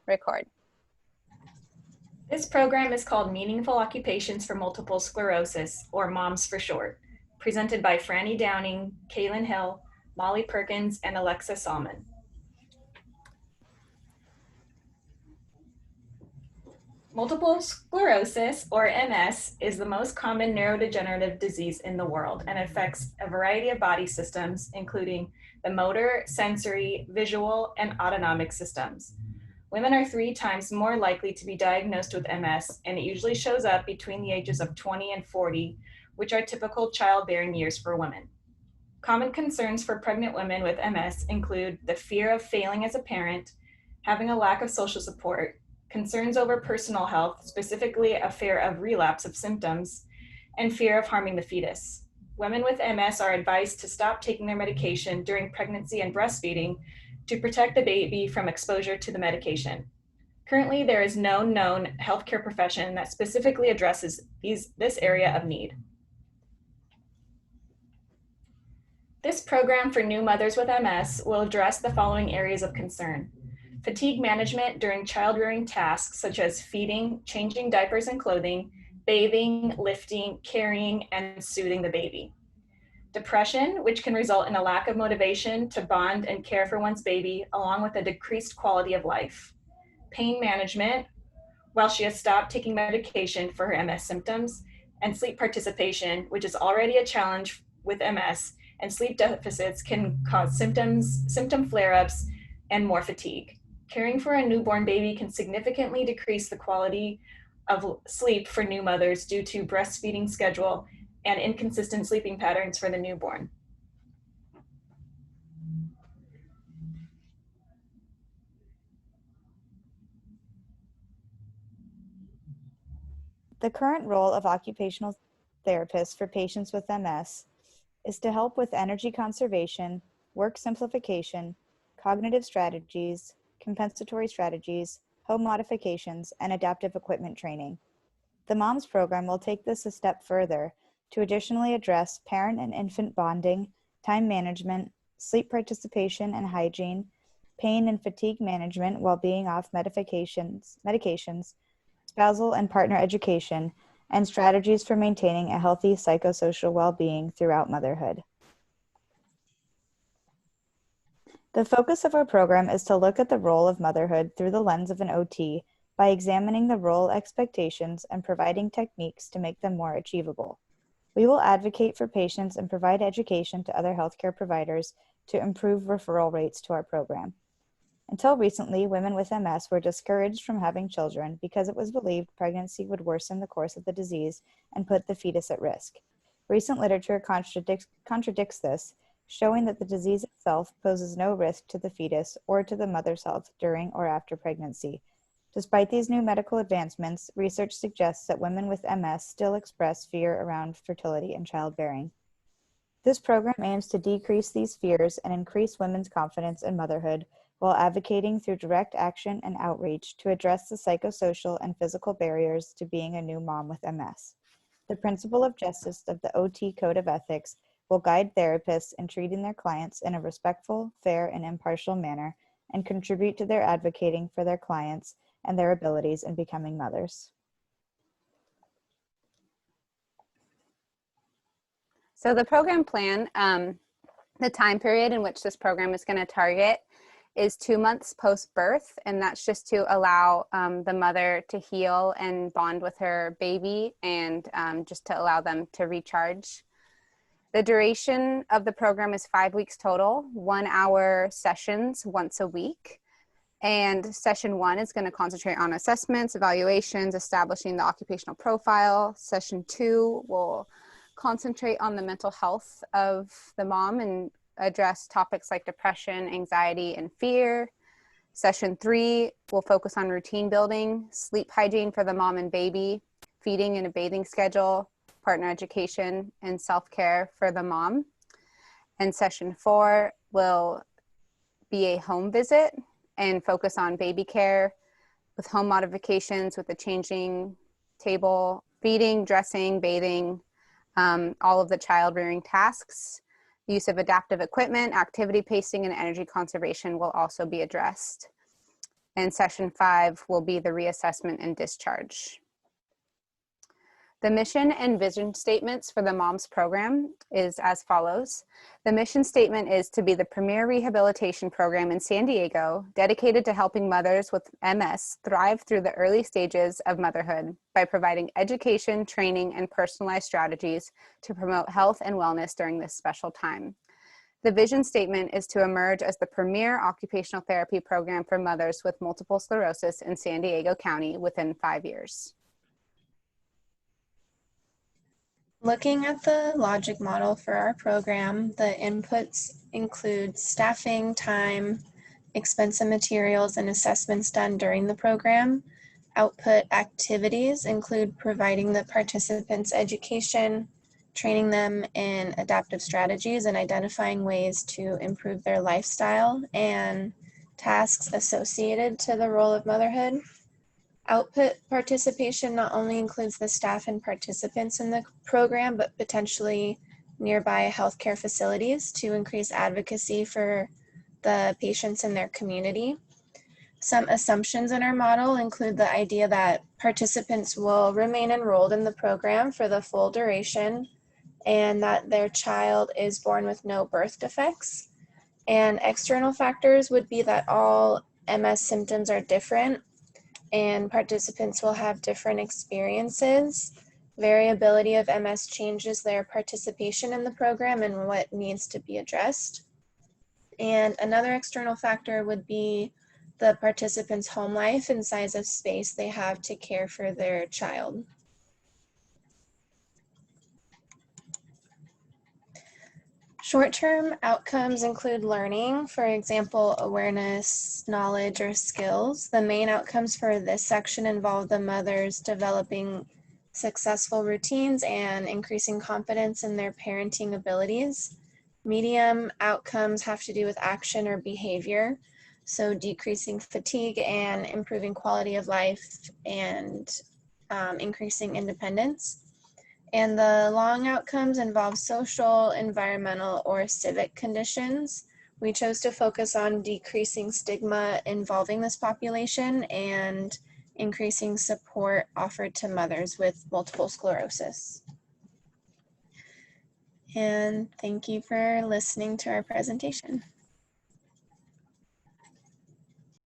Record. This program is called Meaningful Occupations for Multiple Sclerosis, or MOMS for short, presented by Franny Downing, Kaylin Hill, Molly Perkins, and Alexa Salmon. Multiple sclerosis, or MS, is the most common neurodegenerative disease in the world and affects a variety of body systems, including the motor, sensory, visual, and autonomic systems. Women are 3 times more likely to be diagnosed with MS, and it usually shows up between the ages of 20 and 40, which are typical childbearing years for women. Common concerns for pregnant women with MS include the fear of failing as a parent, having a lack of social support, concerns over personal health, specifically a fear of relapse of symptoms, and fear of harming the fetus. Women with MS are advised to stop taking their medication during pregnancy and breastfeeding to protect the baby from exposure to the medication. Currently, there is no known healthcare profession that specifically addresses this area of need. This program for new mothers with MS will address the following areas of concern: fatigue management during child-rearing tasks such as feeding, changing diapers and clothing, bathing, lifting, carrying, and soothing the baby. Depression, which can result in a lack of motivation to bond and care for one's baby, along with a decreased quality of life. Pain management, while she has stopped taking medication for her MS symptoms, and sleep participation, which is already a challenge with MS, and sleep deficits can cause symptom flare-ups, and more fatigue. Caring for a newborn baby can significantly decrease the quality of sleep for new mothers due to breastfeeding schedule and inconsistent sleeping patterns for the newborn. The current role of occupational therapists for patients with MS is to help with energy conservation, work simplification, cognitive strategies, compensatory strategies, home modifications, and adaptive equipment training. The MOMS program will take this a step further to additionally address parent and infant bonding, time management, sleep participation and hygiene, pain and fatigue management while being off medications, spousal and partner education, and strategies for maintaining a healthy psychosocial well-being throughout motherhood. The focus of our program is to look at the role of motherhood through the lens of an OT by examining the role expectations and providing techniques to make them more achievable. We will advocate for patients and provide education to other healthcare providers to improve referral rates to our program. Until recently, women with MS were discouraged from having children because it was believed pregnancy would worsen the course of the disease and put the fetus at risk. Recent literature contradicts this, showing that the disease itself poses no risk to the fetus or to the mother's health during or after pregnancy. Despite these new medical advancements, research suggests that women with MS still express fear around fertility and childbearing. This program aims to decrease these fears and increase women's confidence in motherhood while advocating through direct action and outreach to address the psychosocial and physical barriers to being a new mom with MS. The principle of justice of the OT Code of Ethics will guide therapists in treating their clients in a respectful, fair, and impartial manner and contribute to their advocating for their clients and their abilities in becoming mothers. So the program plan, the time period in which this program is going to target is 2 months post-birth, and that's just to allow the mother to heal and bond with her baby and just to allow them to recharge. The duration of the program is 5 weeks total, 1-hour sessions once a week. And session 1 is going to concentrate on assessments, evaluations, establishing the occupational profile. Session 2 will concentrate on the mental health of the mom and address topics like depression, anxiety, and fear. Session 3 will focus on routine building, sleep hygiene for the mom and baby, feeding and a bathing schedule, partner education, and self-care for the mom. And session 4 will be a home visit and focus on baby care with home modifications with the changing table, feeding, dressing, bathing, all of the child rearing tasks. The use of adaptive equipment, activity pacing, and energy conservation will also be addressed. And session 5 will be the reassessment and discharge. The mission and vision statements for the MOMS program is as follows. The mission statement is to be the premier rehabilitation program in San Diego, dedicated to helping mothers with MS thrive through the early stages of motherhood by providing education, training, and personalized strategies to promote health and wellness during this special time. The vision statement is to emerge as the premier occupational therapy program for mothers with multiple sclerosis in San Diego County within 5 years. Looking at the logic model for our program, the inputs include staffing, time, expensive materials, and assessments done during the program. Output activities include providing the participants education, training them in adaptive strategies, and identifying ways to improve their lifestyle, and tasks associated to the role of motherhood. Output participation not only includes the staff and participants in the program, but potentially nearby healthcare facilities to increase advocacy for the patients in their community. Some assumptions in our model include the idea that participants will remain enrolled in the program for the full duration and that their child is born with no birth defects. And external factors would be that all MS symptoms are different and participants will have different experiences. Variability of MS changes their participation in the program and what needs to be addressed. And another external factor would be the participants' home life and size of space they have to care for their child. Short-term outcomes include learning, for example, awareness, knowledge, or skills. The main outcomes for this section involve the mothers developing successful routines and increasing confidence in their parenting abilities. Medium outcomes have to do with action or behavior, so decreasing fatigue and improving quality of life and increasing independence. And the long outcomes involve social, environmental, or civic conditions. We chose to focus on decreasing stigma involving this population and increasing support offered to mothers with multiple sclerosis. And thank you for listening to our presentation.